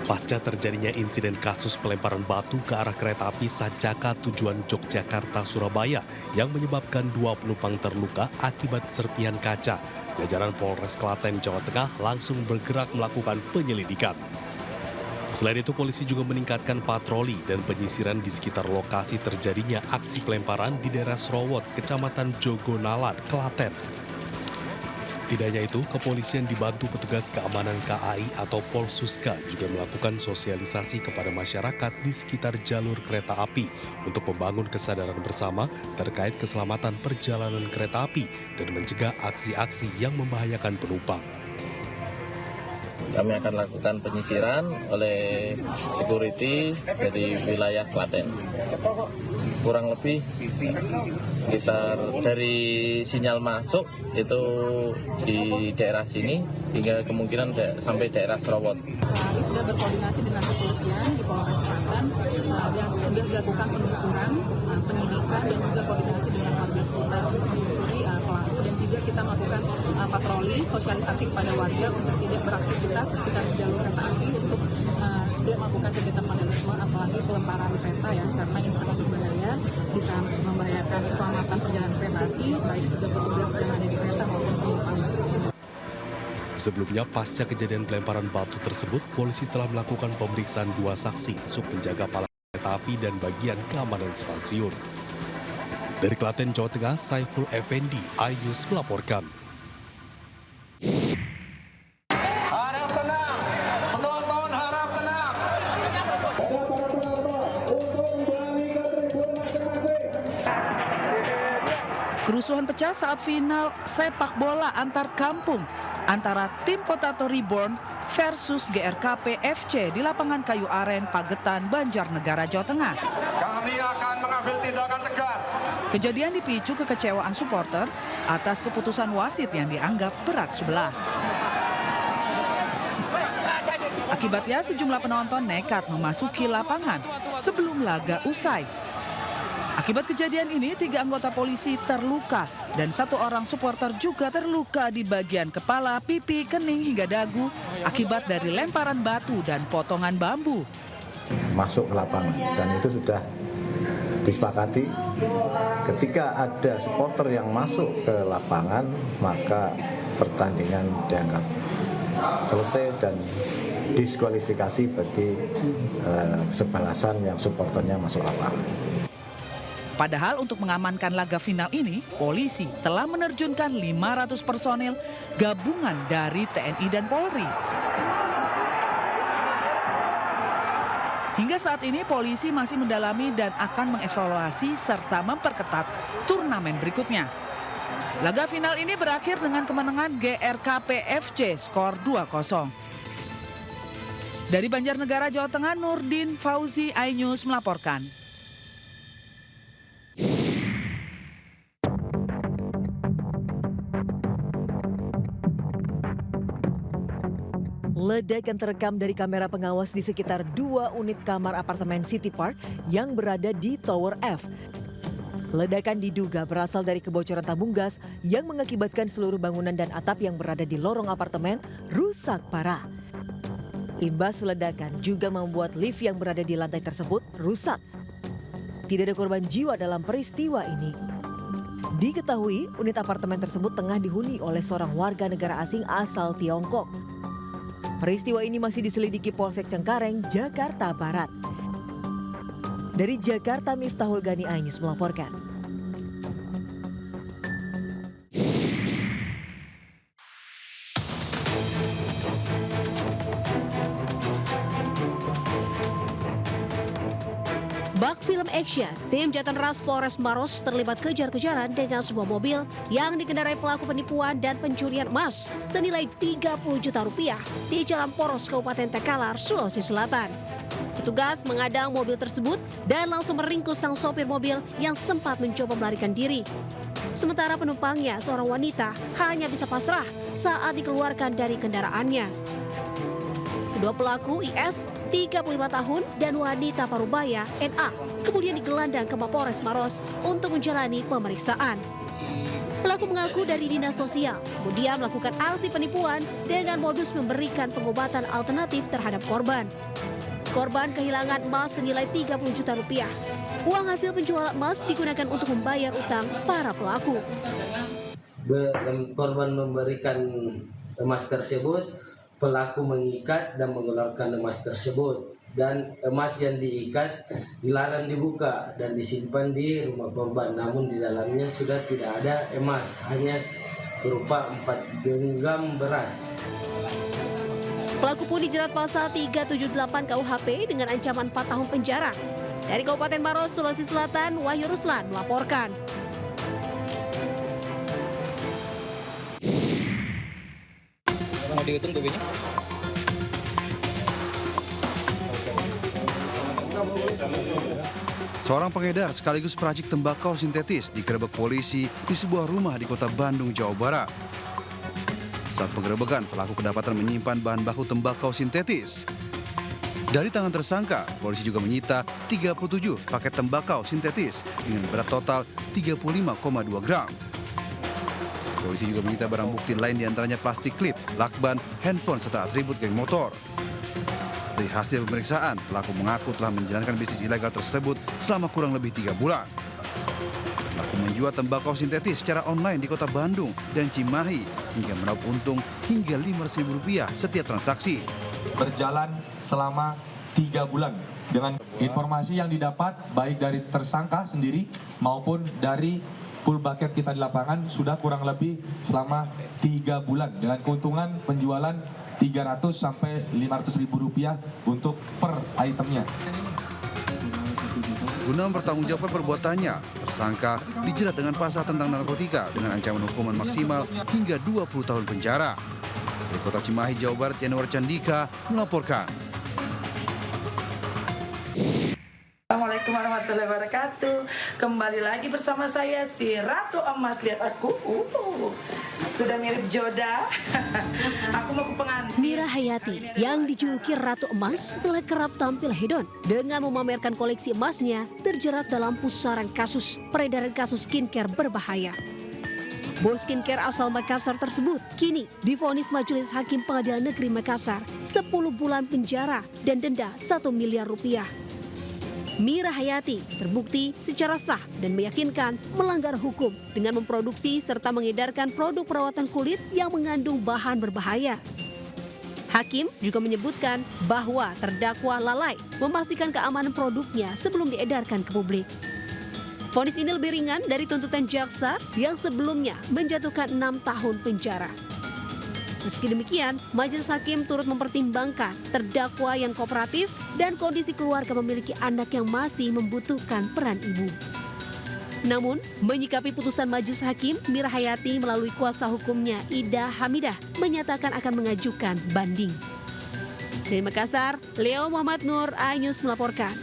Pasca terjadinya insiden kasus pelemparan batu ke arah kereta api Sancaka tujuan Yogyakarta-Surabaya yang menyebabkan 2 penumpang terluka akibat serpihan kaca, jajaran Polres Klaten, Jawa Tengah langsung bergerak melakukan penyelidikan. Selain itu, polisi juga meningkatkan patroli dan penyisiran di sekitar lokasi terjadinya aksi pelemparan di daerah Srowot, Kecamatan Jogonalan, Klaten. Tidak hanya itu, kepolisian dibantu petugas keamanan KAI atau Polsuska juga melakukan sosialisasi kepada masyarakat di sekitar jalur kereta api untuk membangun kesadaran bersama terkait keselamatan perjalanan kereta api dan mencegah aksi-aksi yang membahayakan penumpang. Kami akan lakukan penyisiran oleh security dari wilayah Klaten. Kurang lebih sekitar dari sinyal masuk itu di daerah sini hingga kemungkinan sampai daerah Srowot. Kami sudah berkoordinasi dengan kepolisian di Polres Klaten dan sudah dilakukan penelusuran, penyidikan dan juga koordinasi dengan warga sekitar menelusuri pelaku, dan juga kita melakukan patroli sosialisasi kepada warga untuk tidak beraktivitas di sekitar jalur kereta api untuk tidak melakukan kegiatan vandalisme apalagi pelemparan kereta ya, karena ini sangat berbahaya, bisa membahayakan keselamatan perjalanan kereta api baik juga petugas yang ada di kereta maupun penumpang. Sebelumnya, pasca kejadian pelemparan batu tersebut, polisi telah melakukan pemeriksaan 2 saksi, subpenjaga palang kereta api dan bagian keamanan stasiun. Dari Klaten, Jawa Tengah, Saiful Effendi, iNews melaporkan. Harap tenang, penonton harap tenang. Kerusuhan pecah saat final sepak bola antar kampung antara tim Potato Reborn versus GRKP FC di lapangan Kayu Aren, Pagetan, Banjarnegara, Jawa Tengah. Kami akan mengambil tindakan tegas. Kejadian dipicu kekecewaan supporter atas keputusan wasit yang dianggap berat sebelah. Akibatnya sejumlah penonton nekat memasuki lapangan sebelum laga usai. Akibat kejadian ini, 3 anggota polisi terluka dan 1 orang supporter juga terluka di bagian kepala, pipi, kening hingga dagu akibat dari lemparan batu dan potongan bambu. Masuk ke lapangan dan itu sudah disepakati ketika ada supporter yang masuk ke lapangan maka pertandingan dianggap selesai dan diskualifikasi bagi kesebelasan yang supporternya masuk lapangan. Padahal untuk mengamankan laga final ini, polisi telah menerjunkan 500 personil gabungan dari TNI dan Polri. Hingga saat ini polisi masih mendalami dan akan mengevaluasi serta memperketat turnamen berikutnya. Laga final ini berakhir dengan kemenangan GRKP FC skor 2-0. Dari Banjarnegara, Jawa Tengah, Nurdin Fauzi, iNews melaporkan. Ledakan terekam dari kamera pengawas di sekitar 2 unit kamar apartemen City Park yang berada di Tower F. Ledakan diduga berasal dari kebocoran tabung gas yang mengakibatkan seluruh bangunan dan atap yang berada di lorong apartemen rusak parah. Imbas ledakan juga membuat lift yang berada di lantai tersebut rusak. Tidak ada korban jiwa dalam peristiwa ini. Diketahui unit apartemen tersebut tengah dihuni oleh seorang warga negara asing asal Tiongkok. Peristiwa ini masih diselidiki Polsek Cengkareng, Jakarta Barat. Dari Jakarta, Miftahul Gani, iNews melaporkan. Bak film action, tim Jatan Ras Polres Maros terlibat kejar-kejaran dengan sebuah mobil yang dikendarai pelaku penipuan dan pencurian emas senilai 30 juta rupiah di Jalan Poros, Kabupaten Takalar, Sulawesi Selatan. Petugas mengadang mobil tersebut dan langsung meringkus sang sopir mobil yang sempat mencoba melarikan diri. Sementara penumpangnya, seorang wanita, hanya bisa pasrah saat dikeluarkan dari kendaraannya. Kedua pelaku IS, 35 tahun, dan wanita Parubaya, NA, kemudian digelandang ke Mapolres Maros untuk menjalani pemeriksaan. Pelaku mengaku dari dinas sosial, kemudian melakukan aksi penipuan dengan modus memberikan pengobatan alternatif terhadap korban. Korban kehilangan emas senilai 30 juta rupiah. Uang hasil penjualan emas digunakan untuk membayar utang para pelaku. Korban memberikan emas tersebut, pelaku mengikat dan mengeluarkan emas tersebut. Dan emas yang diikat dilarang dibuka dan disimpan di rumah korban. Namun di dalamnya sudah tidak ada emas, hanya berupa 4 genggam beras. Pelaku pun dijerat pasal 378 KUHP dengan ancaman 4 tahun penjara. Dari Kabupaten Maros, Sulawesi Selatan, Wahyu Ruslan melaporkan. Mau dihitung duitnya? Seorang pengedar sekaligus peracik tembakau sintetis digerebek polisi di sebuah rumah di kota Bandung, Jawa Barat. Saat penggerebekan, pelaku kedapatan menyimpan bahan baku tembakau sintetis. Dari tangan tersangka, polisi juga menyita 37 paket tembakau sintetis dengan berat total 35,2 gram. Polisi juga menyita barang bukti lain diantaranya plastik klip, lakban, handphone, serta atribut geng motor. Dari hasil pemeriksaan, pelaku mengaku telah menjalankan bisnis ilegal tersebut selama kurang lebih 3 bulan. Pelaku menjual tembakau sintetis secara online di kota Bandung dan Cimahi hingga meraup untung hingga Rp500.000 setiap transaksi. Berjalan selama 3 bulan dengan informasi yang didapat baik dari tersangka sendiri maupun dari pool bucket kita di lapangan sudah kurang lebih selama 3 bulan dengan keuntungan penjualan Rp300 sampai Rp500.000 untuk per itemnya. Guna mempertanggungjawabkan perbuatannya, tersangka dijerat dengan pasal tentang narkotika dengan ancaman hukuman maksimal hingga 20 tahun penjara. Dari Kota Cimahi, Jawa Barat, Yanuar Candika melaporkan. Assalamualaikum warahmatullahi wabarakatuh. Kembali lagi bersama saya si Ratu Emas. Lihat aku, sudah mirip Joda. Aku mau ke pengantin. Mira Hayati yang dijuluki Ratu Emas setelah kerap tampil hedon dengan memamerkan koleksi emasnya terjerat dalam pusaran kasus peredaran kasus skincare berbahaya. Bos skincare asal Makassar tersebut kini divonis Majelis Hakim Pengadilan Negeri Makassar 10 bulan penjara dan denda Rp1 miliar. Mira Hayati terbukti secara sah dan meyakinkan melanggar hukum dengan memproduksi serta mengedarkan produk perawatan kulit yang mengandung bahan berbahaya. Hakim juga menyebutkan bahwa terdakwa lalai memastikan keamanan produknya sebelum diedarkan ke publik. Vonis ini lebih ringan dari tuntutan jaksa yang sebelumnya menjatuhkan 6 tahun penjara. Meski demikian, Majelis Hakim turut mempertimbangkan terdakwa yang kooperatif dan kondisi keluarga memiliki anak yang masih membutuhkan peran ibu. Namun, menyikapi putusan Majelis Hakim, Mira Hayati melalui kuasa hukumnya Ida Hamidah menyatakan akan mengajukan banding. Dari Makassar, Leo Muhammad Nur, iNews melaporkan.